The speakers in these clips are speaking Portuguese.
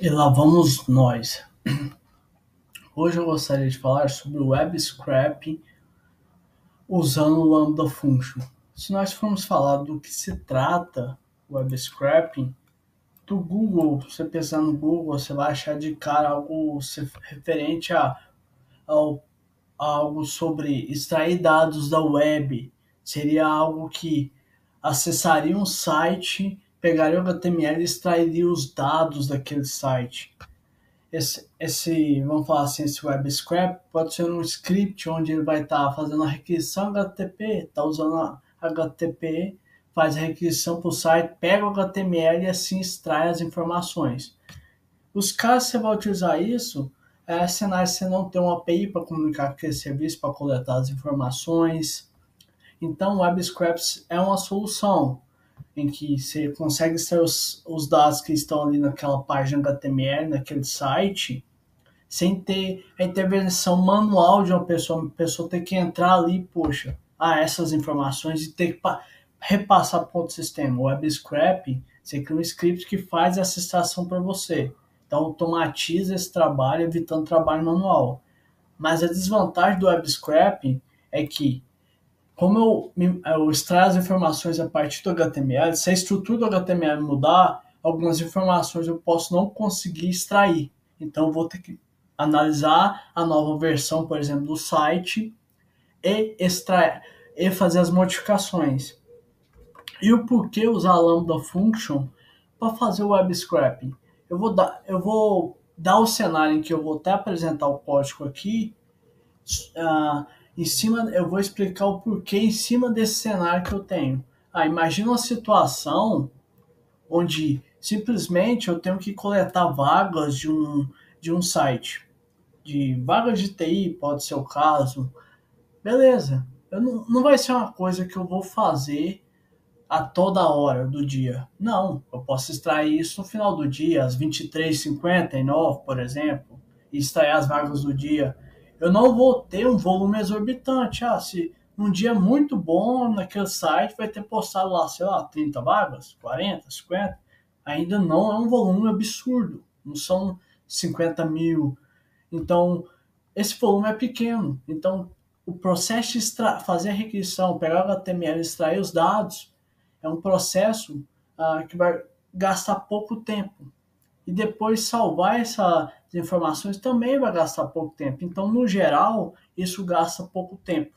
E lá vamos nós. Hoje eu gostaria de falar sobre o web scraping usando o Lambda Function. Se nós formos falar do que se trata o web scraping, do Google, você pensar no Google, você vai achar de cara algo referente ao, a algo sobre extrair dados da web. Seria algo que acessaria um site, pegaria o HTML e extrairia os dados daquele site. Vamos falar assim, esse web scrap pode ser um script onde ele vai estar fazendo a requisição HTTP, está usando a HTTP, faz a requisição para o site, pega o HTML e assim extrai as informações. Os casos que você vai utilizar isso é cenário que você não tem uma API para comunicar com aquele serviço, para coletar as informações. Então, o Web Scraps é uma solução em que você consegue extrair os dados que estão ali naquela página HTML, naquele site, sem ter a intervenção manual de uma pessoa. A pessoa ter que entrar ali, poxa, essas informações e ter que repassar para outro sistema. O Web Scraping, você cria um script que faz essa extração para você. Então automatiza esse trabalho, evitando trabalho manual. Mas a desvantagem do Web Scraping é que, como eu extraio as informações a partir do HTML, se a estrutura do HTML mudar, algumas informações eu posso não conseguir extrair. Então eu vou ter que analisar a nova versão, por exemplo, do site e extrair e fazer as modificações. E o porquê usar a Lambda Function para fazer o web scraping? Eu vou dar o cenário em que eu vou até apresentar o código aqui. Em cima, eu vou explicar o porquê em cima desse cenário que eu tenho. Imagina uma situação onde simplesmente eu tenho que coletar vagas de um site, de vagas de TI, pode ser o caso. Beleza, não vai ser uma coisa que eu vou fazer a toda hora do dia. Não, eu posso extrair isso no final do dia, às 23h59, por exemplo, e extrair as vagas do dia. Eu não vou ter um volume exorbitante. Se um dia muito bom naquele site vai ter postado lá, sei lá, 30 vagas, 40, 50, ainda não é um volume absurdo, não são 50 mil. Então, esse volume é pequeno. Então, o processo de fazer a requisição, pegar o HTML e extrair os dados, é um processo que vai gastar pouco tempo. E depois salvar essas informações também vai gastar pouco tempo. Então, no geral, isso gasta pouco tempo.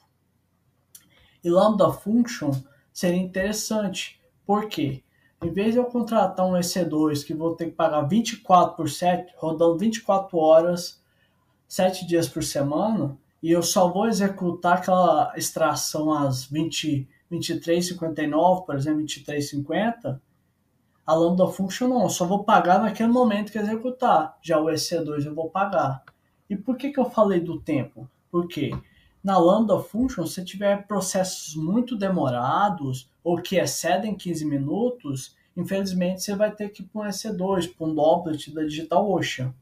E Lambda Function seria interessante. Por quê? Em vez de eu contratar um EC2 que vou ter que pagar 24 por 7, rodando 24 horas, 7 dias por semana, e eu só vou executar aquela extração às 23h59, por exemplo, 23h50, a Lambda Function não, eu só vou pagar naquele momento que executar. Já o EC2 eu vou pagar. E por que eu falei do tempo? Porque na Lambda Function, se tiver processos muito demorados ou que excedem 15 minutos, infelizmente você vai ter que ir para um EC2, para um Doplet da DigitalOcean,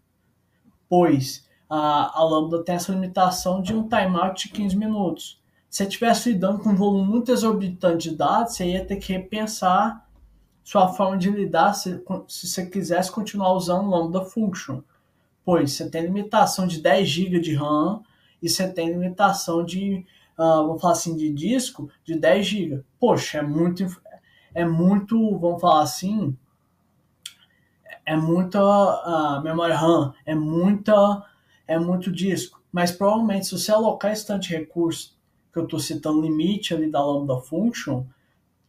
pois a Lambda tem essa limitação de um timeout de 15 minutos. Se você estivesse lidando com um volume muito exorbitante de dados, você ia ter que repensar sua forma de lidar se você quisesse continuar usando o Lambda Function, pois você tem limitação de 10 GB de RAM e você tem limitação de, vamos falar assim, de disco de 10 GB. Poxa, é muito, vamos falar assim, é muita memória RAM, é muito disco. Mas provavelmente se você alocar esse tanto de recurso que eu estou citando, limite ali da Lambda Function,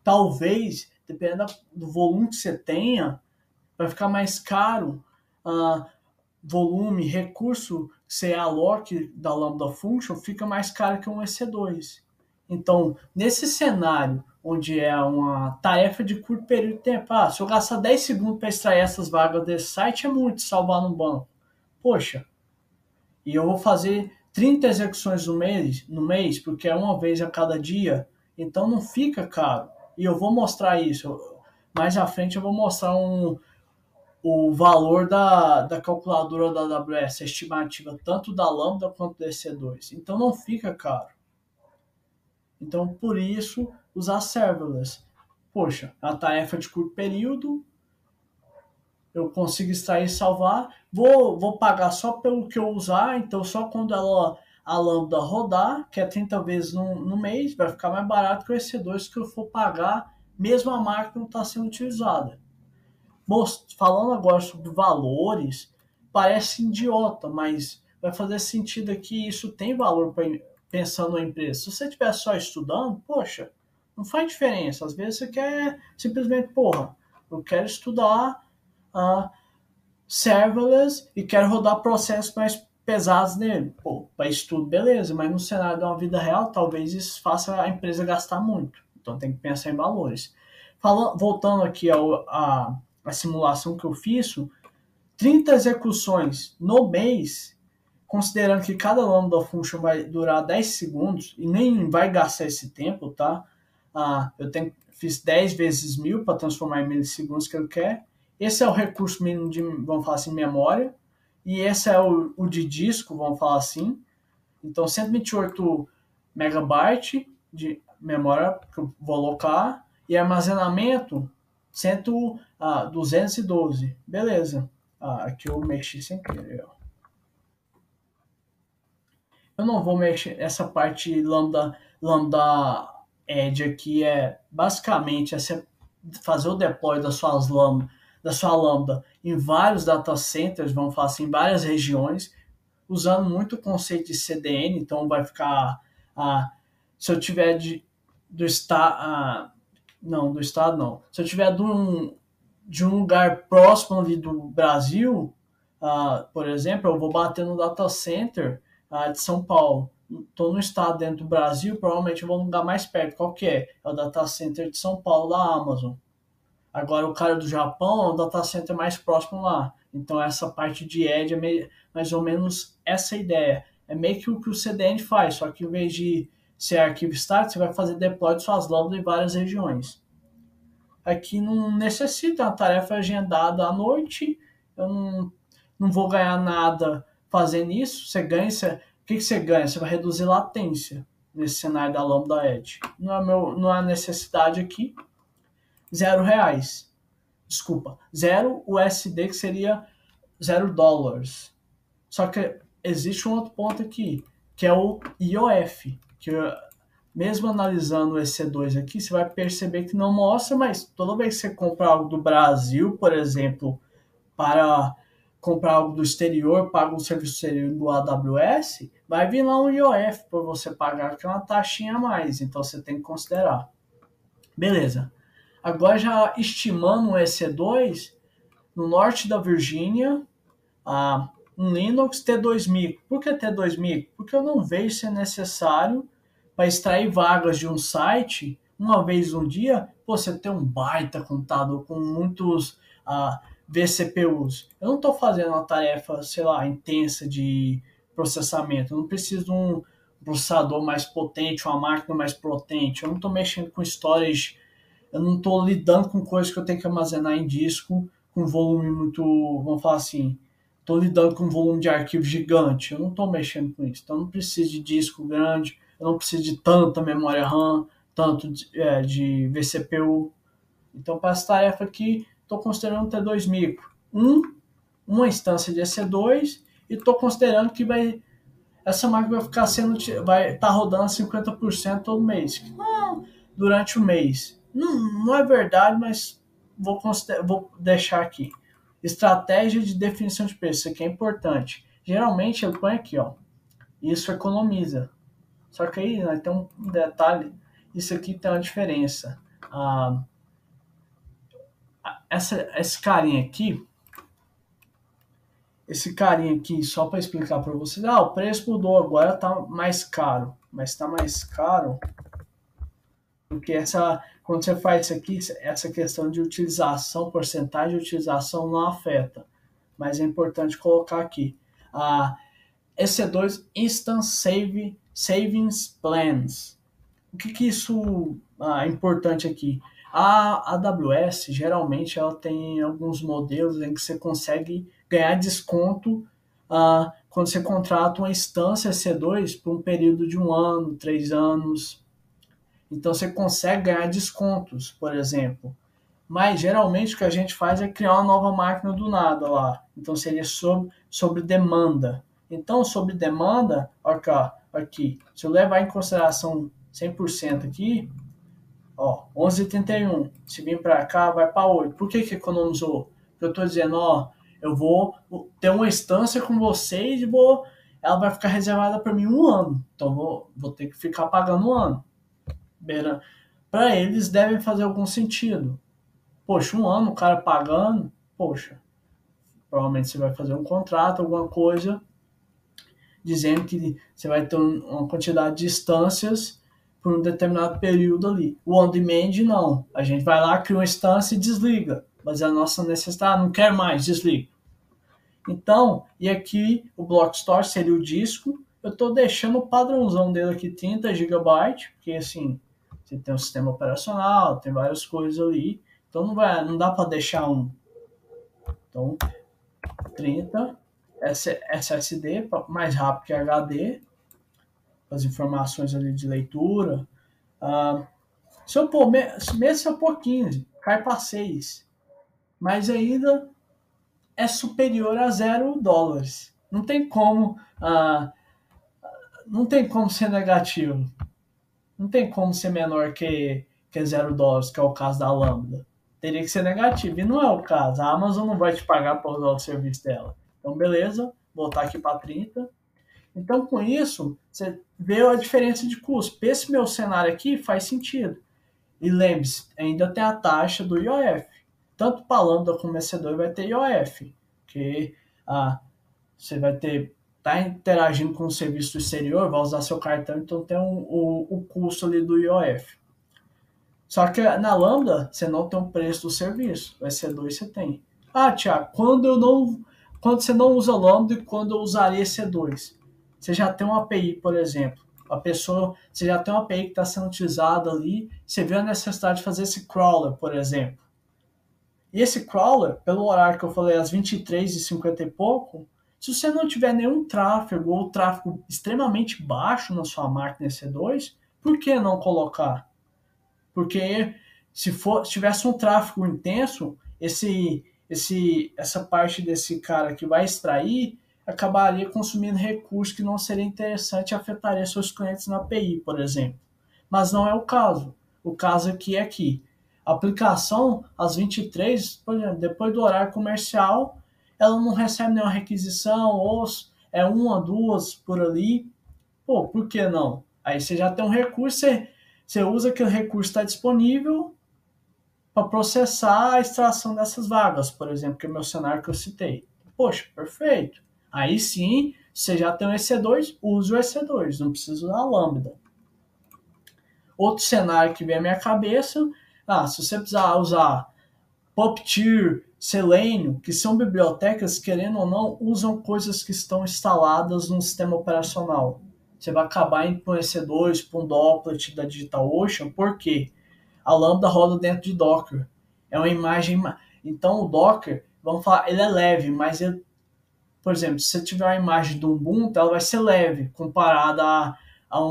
talvez, dependendo do volume que você tenha, vai ficar mais caro. Volume, recurso que você aloque da Lambda Function fica mais caro que um EC2. Então, nesse cenário, onde é uma tarefa de curto período de tempo, se eu gastar 10 segundos para extrair essas vagas desse site, é muito salvar no banco. Poxa, e eu vou fazer 30 execuções no mês, porque é uma vez a cada dia, então não fica caro. E eu vou mostrar isso. Mais à frente eu vou mostrar o valor da calculadora da AWS, a estimativa tanto da Lambda quanto do EC2. Então não fica caro. Então por isso usar serverless. Poxa, é uma tarefa de curto período, eu consigo extrair e salvar, vou pagar só pelo que eu usar, então só quando a lambda rodar, que é 30 vezes no mês, vai ficar mais barato que o EC2 que eu for pagar, mesmo a máquina não está sendo utilizada. Falando agora sobre valores, parece idiota, mas vai fazer sentido aqui, isso tem valor pensando na empresa. Se você estiver só estudando, poxa, não faz diferença. Às vezes você quer simplesmente, porra, eu quero estudar uh, serverless e quero rodar processos mais pesados nele. Pô, para estudo, beleza, mas no cenário de uma vida real, talvez isso faça a empresa gastar muito. Então tem que pensar em valores. Voltando aqui a simulação que eu fiz, 30 execuções no mês, considerando que cada lambda function vai durar 10 segundos e nem vai gastar esse tempo, tá? Fiz 10 vezes 1000 para transformar em milissegundos que eu quero. Esse é o recurso mínimo de, vamos falar assim, memória. E esse é o de disco, vamos falar assim. Então, 128 megabytes de memória que eu vou alocar. E armazenamento, 212. Beleza. Aqui eu mexi sem querer. Eu não vou mexer. Essa parte lambda edge aqui é basicamente fazer o deploy da sua lambda em vários data centers, vamos falar assim, em várias regiões, usando muito o conceito de CDN. Então vai ficar, se eu tiver do estado, não, do estado não, se eu tiver de um lugar próximo ali do Brasil, por exemplo, eu vou bater no data center de São Paulo. Estou no estado dentro do Brasil, provavelmente eu vou no lugar mais perto. Qual que é? É o data center de São Paulo da Amazon. Agora o cara do Japão é o data center mais próximo lá. Então essa parte de edge é mais ou menos essa ideia. É meio que o que o CDN faz, só que em vez de ser arquivo start, você vai fazer deploy de suas lambdas em várias regiões. Aqui não necessita uma tarefa agendada à noite, eu não vou ganhar nada fazendo isso. O que você ganha? Você vai reduzir latência nesse cenário da Lambda Edge. Não há necessidade aqui. R$ 0. Desculpa, 0 USD, que seria $0. Só que existe um outro ponto aqui, que é o IOF, que mesmo analisando o EC2 aqui, você vai perceber que não mostra, mas toda vez que você compra algo do Brasil, por exemplo, para comprar algo do exterior, paga um serviço exterior do AWS, vai vir lá um IOF para você pagar, que é uma taxinha a mais, então você tem que considerar. Beleza. Agora já estimando o EC2, no norte da Virgínia, um Linux T2000. Por que T2000? Porque eu não vejo ser necessário para extrair vagas de um site uma vez no dia, você ter um baita computador com muitos vCPUs. Eu não estou fazendo uma tarefa, sei lá, intensa de processamento. Eu não preciso de um processador mais potente, uma máquina mais potente. Eu não estou mexendo com storage. Eu não estou lidando com coisas que eu tenho que armazenar em disco com volume muito, vamos falar assim, estou lidando com um volume de arquivo gigante. Eu não estou mexendo com isso. Então eu não preciso de disco grande, eu não preciso de tanta memória RAM, tanto de vCPU. Então, para essa tarefa aqui, estou considerando ter 2 micro. Uma instância de EC2 e estou considerando que essa máquina vai estar rodando 50% todo mês. Durante o mês. Não é verdade, mas vou deixar aqui. Estratégia de definição de preço, isso aqui é importante. Geralmente eu ponho aqui, ó. Isso economiza. Só que aí tem um detalhe, isso aqui tem uma diferença. Esse carinha aqui, só para explicar para vocês, o preço mudou, agora está mais caro. Mas está mais caro porque quando você faz isso aqui, essa questão de utilização, porcentagem de utilização não afeta. Mas é importante colocar aqui. EC2 Instant Savings Plans. O que isso é importante aqui? A AWS, geralmente, ela tem alguns modelos em que você consegue ganhar desconto quando você contrata uma instância EC2 por um período de 1 ano, 3 anos. Então você consegue ganhar descontos, por exemplo. Mas geralmente o que a gente faz é criar uma nova máquina do nada lá. Então seria sobre demanda. Então, sobre demanda, aqui, se eu levar em consideração 100% aqui, ó, 11,31. Se vir para cá, vai para 8. Por que economizou? Porque eu estou dizendo, ó, eu vou ter uma instância com vocês e ela vai ficar reservada para mim um ano. Então vou ter que ficar pagando um ano. Para eles devem fazer algum sentido. Poxa, um ano o cara pagando, poxa, provavelmente você vai fazer um contrato, alguma coisa, dizendo que você vai ter uma quantidade de instâncias por um determinado período ali. O on-demand não. A gente vai lá, cria uma instância e desliga. Mas a nossa necessidade, não quer mais, desliga. Então, e aqui o Block Store seria o disco. Eu estou deixando o padrãozão dele aqui, 30 GB, porque assim, você tem um sistema operacional, tem várias coisas ali. Então não dá para deixar um. Então, 30 SSD, mais rápido que HD, as informações ali de leitura. Ah, mesmo se eu pôr 15, cai para 6. Mas ainda é superior a $0. Não tem como ser negativo. Não tem como ser menor que $0, que é o caso da Lambda. Teria que ser negativo, e não é o caso. A Amazon não vai te pagar para usar o serviço dela. Então, beleza, voltar aqui para 30. Então, com isso, você vê a diferença de custo. Esse meu cenário aqui faz sentido. E lembre-se, ainda tem a taxa do IOF. Tanto para Lambda como EC2 vai ter IOF, que você vai tá interagindo com o serviço do exterior, vai usar seu cartão, então tem o custo ali do IOF. Só que na Lambda, você não tem o preço do serviço. O EC2 você tem. Tiago, quando você não usa Lambda e quando eu usaria EC2? Você já tem uma API, por exemplo. Você já tem uma API que está sendo utilizada ali, você vê a necessidade de fazer esse crawler, por exemplo. E esse crawler, pelo horário que eu falei, às 23h50 e pouco, se você não tiver nenhum tráfego ou tráfego extremamente baixo na sua máquina EC2, por que não colocar? Porque se tivesse um tráfego intenso, essa parte desse cara que vai extrair acabaria consumindo recursos que não seria interessante e afetaria seus clientes na API, por exemplo. Mas não é o caso. O caso aqui é que a aplicação, às 23, por exemplo, depois do horário comercial, ela não recebe nenhuma requisição, ou é uma, duas por ali. Pô, por que não? Aí você já tem um recurso, você usa aquele recurso que está disponível para processar a extração dessas vagas, por exemplo, que é o meu cenário que eu citei. Poxa, perfeito. Aí sim, você já tem o EC2, use o EC2, não precisa usar a Lambda. Outro cenário que vem à minha cabeça, se você precisar usar Puppeteer, Selenium, que são bibliotecas, querendo ou não, usam coisas que estão instaladas no sistema operacional. Você vai acabar indo para um EC2, para um Dopplet da DigitalOcean, por quê? A Lambda roda dentro de Docker. É uma imagem. Então o Docker, vamos falar, ele é leve, mas ele, por exemplo, se você tiver uma imagem do Ubuntu, ela vai ser leve comparada a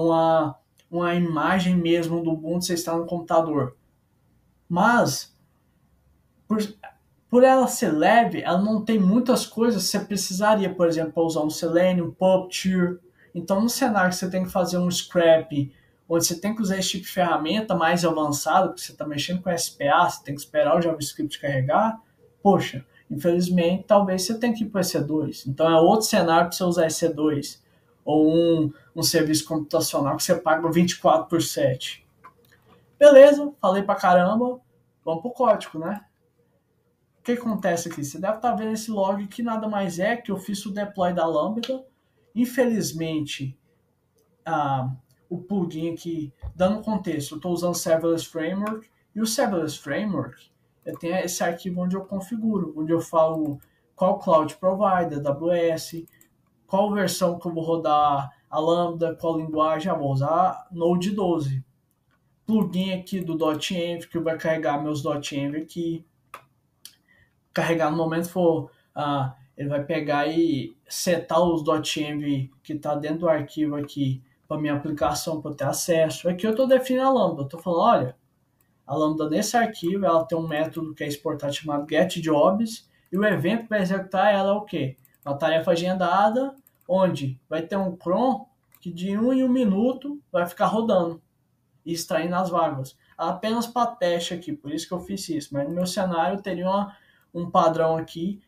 uma imagem mesmo do Ubuntu você está no computador. Mas por ela ser leve, ela não tem muitas coisas que você precisaria, por exemplo, para usar um Selenium, um Puppeteer. Então, no cenário que você tem que fazer um scrap, onde você tem que usar esse tipo de ferramenta mais avançada, porque você está mexendo com SPA, você tem que esperar o JavaScript carregar, poxa, infelizmente, talvez você tenha que ir para o EC2. Então, é outro cenário para você usar EC2. Ou um serviço computacional que você paga 24/7. Beleza, falei pra caramba, vamos pro código, né? O que acontece aqui? Você deve estar vendo esse log que nada mais é que eu fiz o deploy da Lambda. Infelizmente, o plugin aqui, dando contexto, eu estou usando o Serverless Framework, e o Serverless Framework, eu tenho esse arquivo onde eu configuro, onde eu falo qual cloud provider, AWS, qual versão que eu vou rodar a Lambda, qual linguagem, vou usar Node 12. Plugin aqui do .env, que vai carregar meus .env aqui, carregar no momento for, ele vai pegar e setar os .env que está dentro do arquivo aqui para minha aplicação para ter acesso. Aqui eu estou definindo a Lambda, eu estou falando, olha, A Lambda, nesse arquivo, ela tem um método que é exportado chamado getJobs, e o evento para executar ela é o quê? Uma tarefa agendada, onde vai ter um cron que de 1 em 1 minuto vai ficar rodando e extraindo as vagas. Apenas para teste aqui, por isso que eu fiz isso. Mas no meu cenário teria um padrão aqui,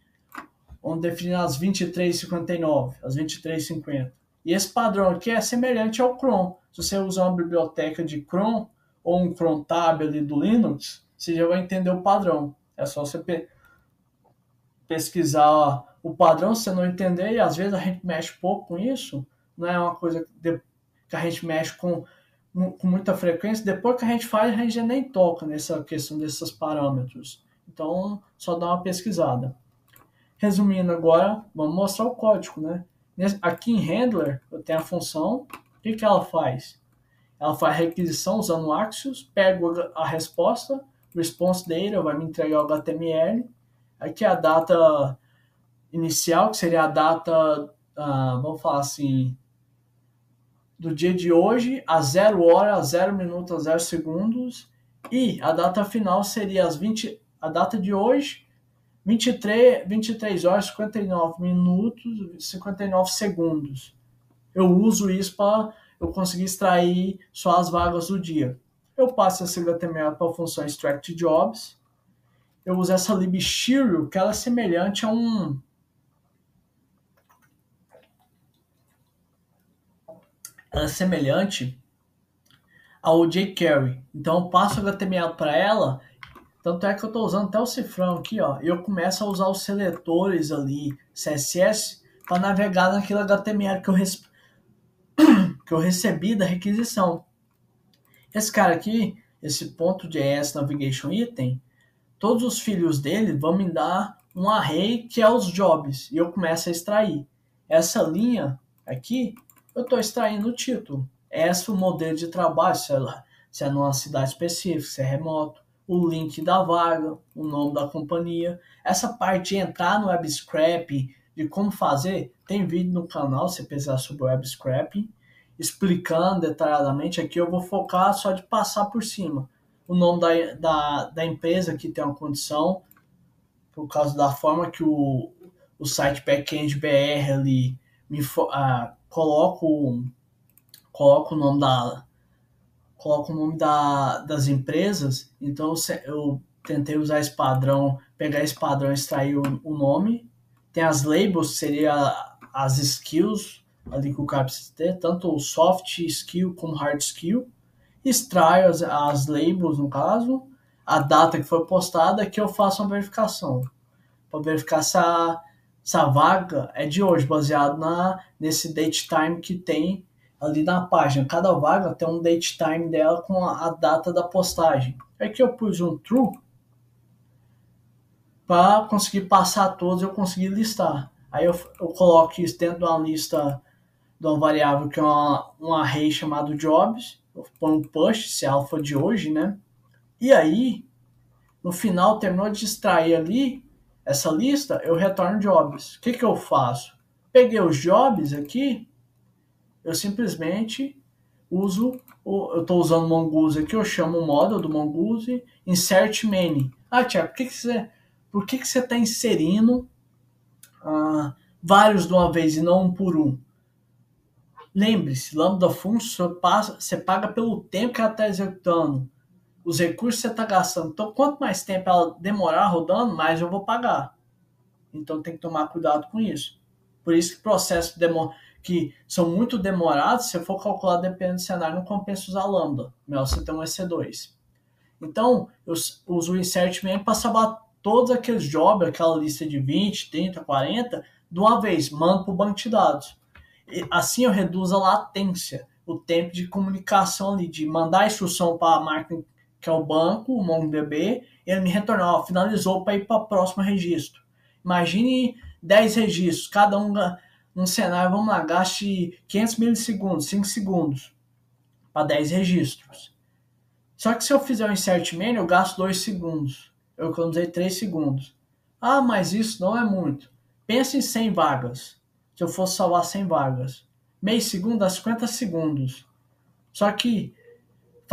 onde define as 23h59, as 23h50. E esse padrão aqui é semelhante ao cron. Se você usar uma biblioteca de cron ou um cron tab ali do Linux, você já vai entender o padrão. É só você pesquisar o padrão, se você não entender, e às vezes a gente mexe pouco com isso, não é uma coisa que a gente mexe com muita frequência. Depois que a gente faz, a gente já nem toca nessa questão desses parâmetros. Então, só dá uma pesquisada. Resumindo agora, vamos mostrar o código, né? Aqui em Handler, eu tenho a função, o que ela faz? Ela faz requisição usando o Axios, pega a resposta, response data, vai me entregar o HTML, aqui a data inicial, que seria a data, vamos falar assim, do dia de hoje, a 0 hora, a 0 minutos, a 0 segundos, e a data final seria a data de hoje, 23 horas, 59 minutos, 59 segundos. Eu uso isso para eu conseguir extrair só as vagas do dia. Eu passo esse HTML para a função extractJobs. Eu uso essa libserial, que ela é semelhante a ela é semelhante ao jQuery. Então eu passo o HTML para ela. Tanto é que eu estou usando até o cifrão aqui, ó, e eu começo a usar os seletores ali, CSS, para navegar naquele HTML que eu recebi da requisição. Esse cara aqui, esse .js Navigation Item, todos os filhos dele vão me dar um array que é os jobs, e eu começo a extrair. Essa linha aqui, eu estou extraindo o título. Esse é o modelo de trabalho, se é numa cidade específica, se é remoto, o link da vaga, o nome da companhia. Essa parte de entrar no web scraping, de como fazer, tem vídeo no canal, se pesquisar sobre web scraping, explicando detalhadamente. Aqui eu vou focar só de passar por cima. O nome da empresa que tem uma condição, por causa da forma que o site Backend BR ali coloca o nome das empresas. Então eu tentei usar esse padrão, pegar esse padrão e extrair o nome. Tem as labels, que seria as skills ali que o cara precisa ter, tanto o soft skill como hard skill. Extraio as labels, no caso, a data que foi postada, que eu faço uma verificação. Para verificar se a vaga é de hoje, baseado nesse date time que tem ali na página. Cada vaga tem um date time dela com a data da postagem. Aqui eu pus um true para conseguir passar todos, eu consegui listar. Aí eu coloco isso dentro de uma lista, de uma variável que é um array chamado jobs. Eu ponho um push, se ela for de hoje, né? E aí, no final, terminou de extrair ali essa lista, eu retorno jobs. O que eu faço? Peguei os jobs aqui, eu simplesmente uso, eu estou usando o Mongoose aqui, eu chamo o model do Mongoose, insert many. Tiago, por que você está inserindo vários de uma vez e não um por um? Lembre-se, Lambda Function você paga pelo tempo que ela está executando, os recursos que você está gastando. Então, quanto mais tempo ela demorar rodando, mais eu vou pagar. Então, tem que tomar cuidado com isso. Por isso que processos que são muito demorados, se for calcular dependendo do cenário, não compensa usar Lambda. Melhor você ter um EC2. Então, eu uso o insert mesmo para salvar todos aqueles jobs, aquela lista de 20, 30, 40, de uma vez, mando para o banco de dados. E assim eu reduzo a latência, o tempo de comunicação ali, de mandar a instrução para a máquina que é o banco, o MongoDB, e ele me retornar, finalizou para ir para o próximo registro. Imagine 10 registros, cada um num cenário, vamos lá, gaste 500 milissegundos, 5 segundos, para 10 registros. Só que se eu fizer um insert menu, eu gasto 2 segundos. Eu economizei 3 segundos. Mas isso não é muito. Pensa em 100 vagas. Se eu fosse salvar 100 vagas. Meio segundo dá 50 segundos. Só que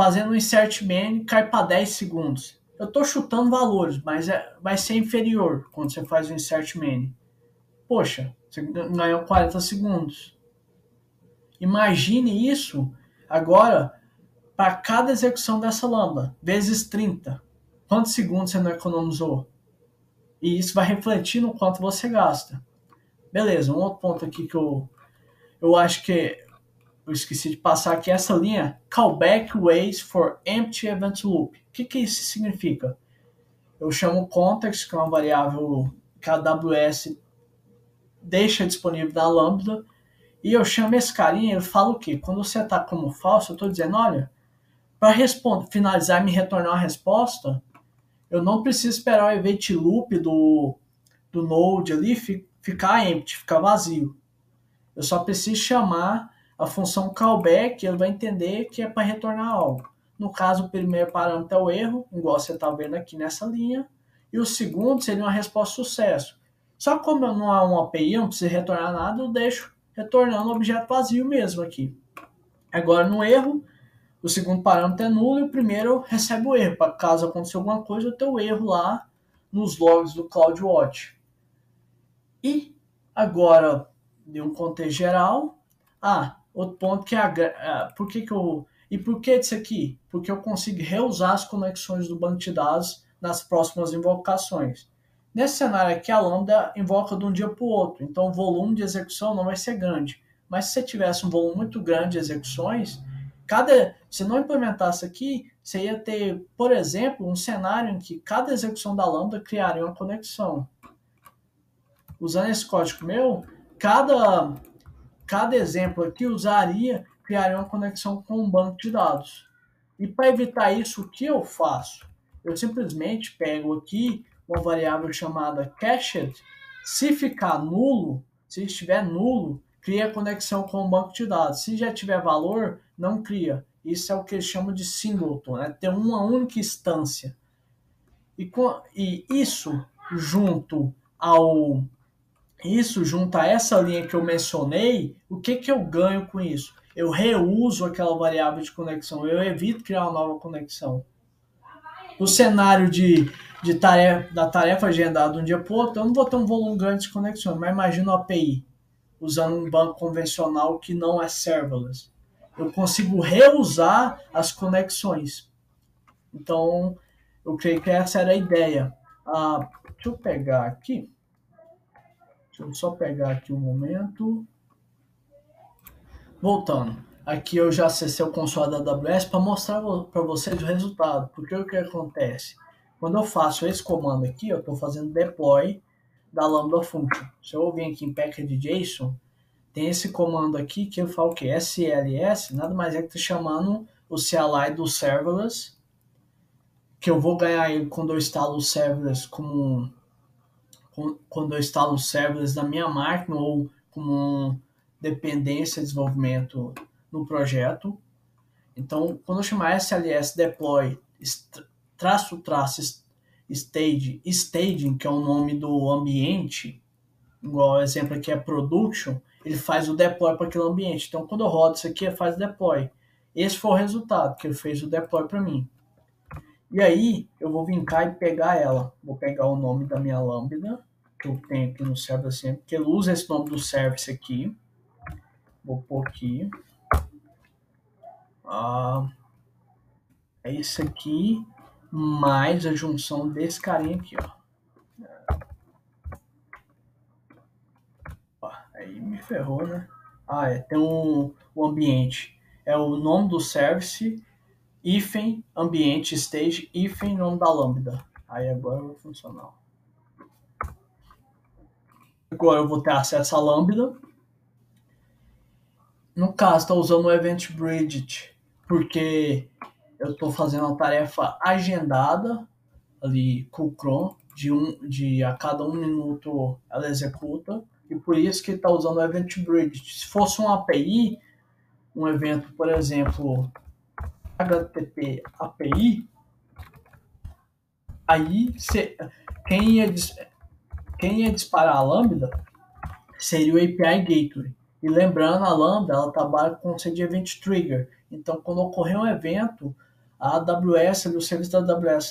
fazendo um insert main, cai para 10 segundos. Eu estou chutando valores, mas vai ser inferior quando você faz o insert main. Poxa, você ganhou 40 segundos. Imagine isso agora para cada execução dessa lambda, vezes 30. Quantos segundos você não economizou? E isso vai refletir no quanto você gasta. Beleza, um outro ponto aqui que eu acho que eu esqueci de passar aqui, essa linha, callback ways for empty event loop. O que isso significa? Eu chamo context, que é uma variável que a AWS deixa disponível na Lambda, e eu chamo esse carinha, ele fala o quê? Quando você está como falso, eu estou dizendo, olha, para finalizar e me retornar uma resposta, eu não preciso esperar o event loop do Node ali ficar empty, ficar vazio. Eu só preciso chamar a função callback, ele vai entender que é para retornar algo. No caso, o primeiro parâmetro é o erro, igual você está vendo aqui nessa linha, e o segundo seria uma resposta sucesso. Só que como não há uma API, eu não preciso retornar nada, eu deixo retornando o objeto vazio mesmo aqui. Agora, no erro, o segundo parâmetro é nulo e o primeiro recebe o erro. Para caso aconteça alguma coisa, eu tenho o erro lá nos logs do CloudWatch. E agora, de um contexto geral, outro ponto que por que disso aqui? Porque eu consigo reusar as conexões do banco de dados nas próximas invocações. Nesse cenário aqui, a Lambda invoca de um dia para o outro, então o volume de execução não vai ser grande. Mas se você tivesse um volume muito grande de execuções, se não implementasse aqui, você ia ter, por exemplo, um cenário em que cada execução da Lambda criaria uma conexão. Usando esse código meu, cada exemplo aqui criaria uma conexão com um banco de dados. E para evitar isso, o que eu faço? Eu simplesmente pego aqui uma variável chamada cached. Se estiver nulo, cria conexão com o banco de dados. Se já tiver valor, não cria. Isso é o que eles chamam de singleton, né? Ter uma única instância. E isso junto a essa linha que eu mencionei, o que eu ganho com isso? Eu reuso aquela variável de conexão, eu evito criar uma nova conexão. No cenário da tarefa agendada de um dia para o outro, eu não vou ter um volume grande de conexões, mas imagina uma API usando um banco convencional que não é serverless. Eu consigo reusar as conexões. Então, eu creio que essa era a ideia. Deixa eu pegar aqui. Deixa eu só pegar aqui um momento. Voltando. Aqui eu já acessei o console da AWS para mostrar para vocês o resultado. Porque o que acontece? Quando eu faço esse comando aqui, eu estou fazendo deploy da Lambda Function. Se eu vir aqui em package.json, tem esse comando aqui que eu falo que SLS, nada mais é que está chamando o CLI do serverless, que eu vou ganhar ele quando eu instalo o serverless quando eu instalo o serverless da minha máquina ou como dependência de desenvolvimento no projeto. Então, quando eu chamar SLS deploy traço staging, que é o nome do ambiente, igual o exemplo aqui é production, ele faz o deploy para aquele ambiente. Então, quando eu rodo isso aqui, ele faz o deploy. Esse foi o resultado, que ele fez o deploy para mim. E aí, eu vou vir cá e pegar ela. Vou pegar o nome da minha Lambda, que eu tenho aqui no server sempre, porque ele usa esse nome do service aqui. Vou pôr aqui. É isso aqui, mais a junção desse carinha aqui, ó. Aí me ferrou, né? Tem o ambiente. É o nome do service, hífen, ambiente, stage, hífen, nome da lambda. Aí agora vai funcionar. Agora eu vou ter acesso à lambda. No caso, estou usando o Event Bridge, porque eu estou fazendo uma tarefa agendada ali com o cron, a cada 1 minuto ela executa, e por isso que está usando o Event Bridge. Se fosse uma API, um evento, por exemplo, HTTP API, aí quem ia disparar a Lambda seria o API Gateway. E lembrando, a Lambda ela trabalha com o conceito de Event Trigger. Então, quando ocorrer um evento, a AWS, ali, o serviço da AWS,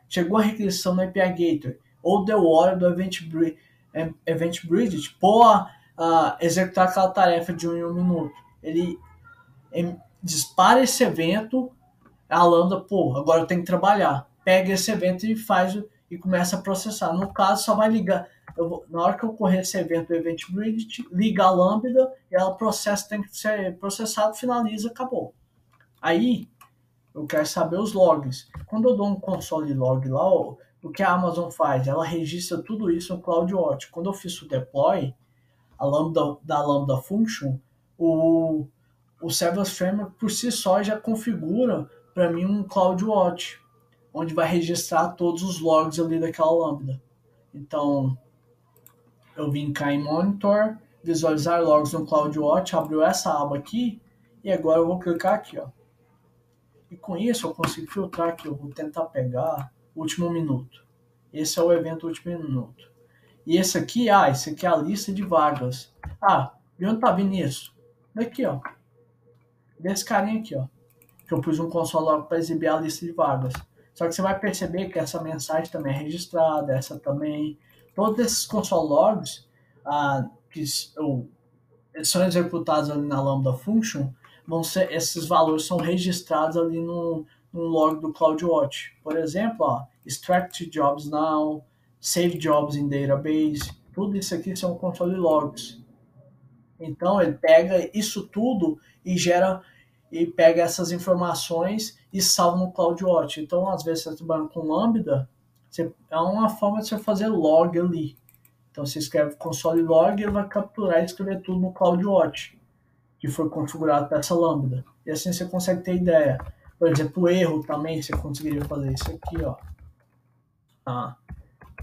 chegou a requisição no API Gateway, ou deu hora do Event Bridge, a executar aquela tarefa de 1 em 1 minuto. Ele dispara esse evento, a Lambda, agora eu tenho que trabalhar. Pega esse evento e faz e começa a processar. No caso, só vai ligar. Na hora que ocorrer esse evento do Event Bridge, liga a Lambda e ela processa, tem que ser processado, finaliza, acabou. Aí, eu quero saber os logs. Quando eu dou um console log lá, o que a Amazon faz? Ela registra tudo isso no CloudWatch. Quando eu fiz o deploy, da Lambda Function, o Serverless Framework por si só já configura para mim um CloudWatch, onde vai registrar todos os logs ali daquela Lambda. Então, eu vim cá em Monitor, visualizar logs no CloudWatch, abriu essa aba aqui, e agora eu vou clicar aqui, ó. E com isso eu consigo filtrar aqui, eu vou tentar pegar o último minuto. Esse é o evento último minuto. E esse aqui é a lista de vagas. De onde tá vindo isso? Daqui, ó. Desse carinha aqui, ó. Que eu pus um console log para exibir a lista de vagas. Só que você vai perceber que essa mensagem também é registrada, essa também. Todos esses console logs que são executados ali na Lambda Function, esses valores são registrados ali no log do CloudWatch. Por exemplo, extract jobs now, save jobs in database, tudo isso aqui são console logs. Então ele pega isso tudo e pega essas informações e salva no CloudWatch. Então, às vezes, você está trabalhando com Lambda, é uma forma de você fazer log ali. Então, você escreve console log e ele vai capturar e escrever tudo no CloudWatch, que foi configurado para essa Lambda. E assim você consegue ter ideia. Por exemplo, o erro também, você conseguiria fazer isso aqui, ó.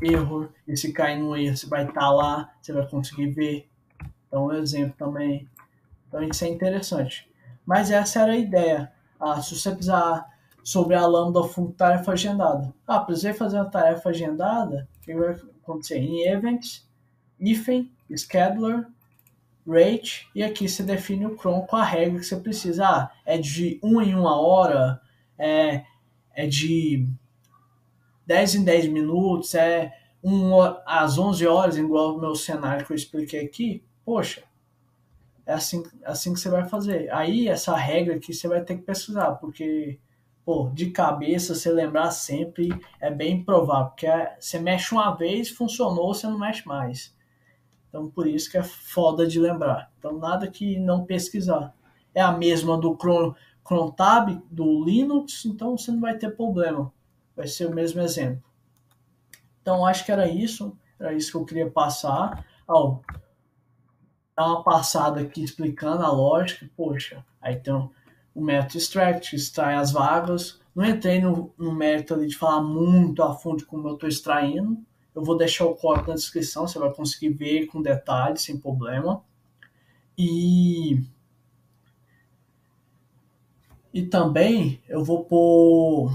Erro, e se cair no erro, você vai estar lá, você vai conseguir ver. Então, um exemplo também. Então, isso é interessante. Mas essa era a ideia. Se você precisar sobre a Lambda tarefa agendada. Precisei fazer uma tarefa agendada, o que vai acontecer? Em Events, Hífen, Scheduler, Rate, e aqui você define o cron com a regra que você precisa. É de 1 em 1 hora, é de 10 em 10 minutos, às 11 horas, igual o meu cenário que eu expliquei aqui. Poxa, é assim que você vai fazer. Aí, essa regra aqui você vai ter que pesquisar, porque, de cabeça, você lembrar sempre é bem improvável, porque você mexe uma vez, funcionou, você não mexe mais. Então, por isso que é foda de lembrar. Então, nada que não pesquisar. É a mesma do crontab, do Linux, então você não vai ter problema. Vai ser o mesmo exemplo. Então, acho que era isso que eu queria passar. Dar uma passada aqui explicando a lógica. Poxa, aí tem o método extract, extrai as vagas. Não entrei no mérito ali de falar muito a fundo como eu estou extraindo. Eu vou deixar o código na descrição, você vai conseguir ver com detalhes, sem problema. E também eu vou pôr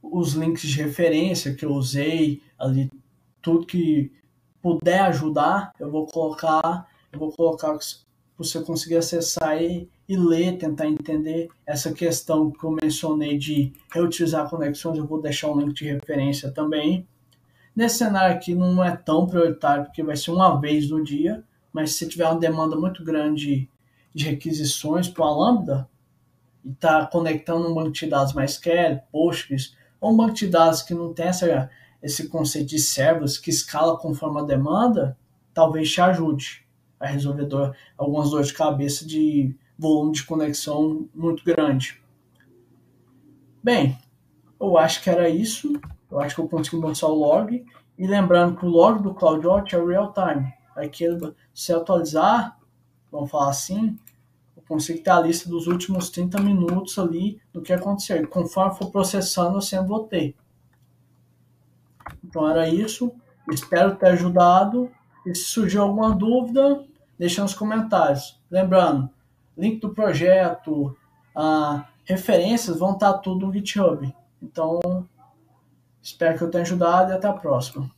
os links de referência que eu usei ali, tudo que puder ajudar, eu vou colocar para você conseguir acessar e ler, tentar entender essa questão que eu mencionei de reutilizar conexões. Eu vou deixar um link de referência também. Nesse cenário aqui não é tão prioritário, porque vai ser uma vez no dia, mas se tiver uma demanda muito grande de requisições para a Lambda, e está conectando um banco de dados mais quer, Postgres, ou um banco de dados que não tem esse conceito de servers, que escala conforme a demanda, talvez te ajude a resolver algumas dores de cabeça de volume de conexão muito grande. Bem, eu acho que era isso. Eu acho que eu consegui mostrar o log. E lembrando que o log do CloudWatch é real time. Aqui, se atualizar, vamos falar assim, eu consigo ter a lista dos últimos 30 minutos ali do que aconteceu. E conforme for processando, eu sempre vou ter. Então era isso. Espero ter ajudado. E se surgiu alguma dúvida, deixa nos comentários. Lembrando, link do projeto, referências vão estar tudo no GitHub. Então, espero que eu tenha ajudado e até a próxima.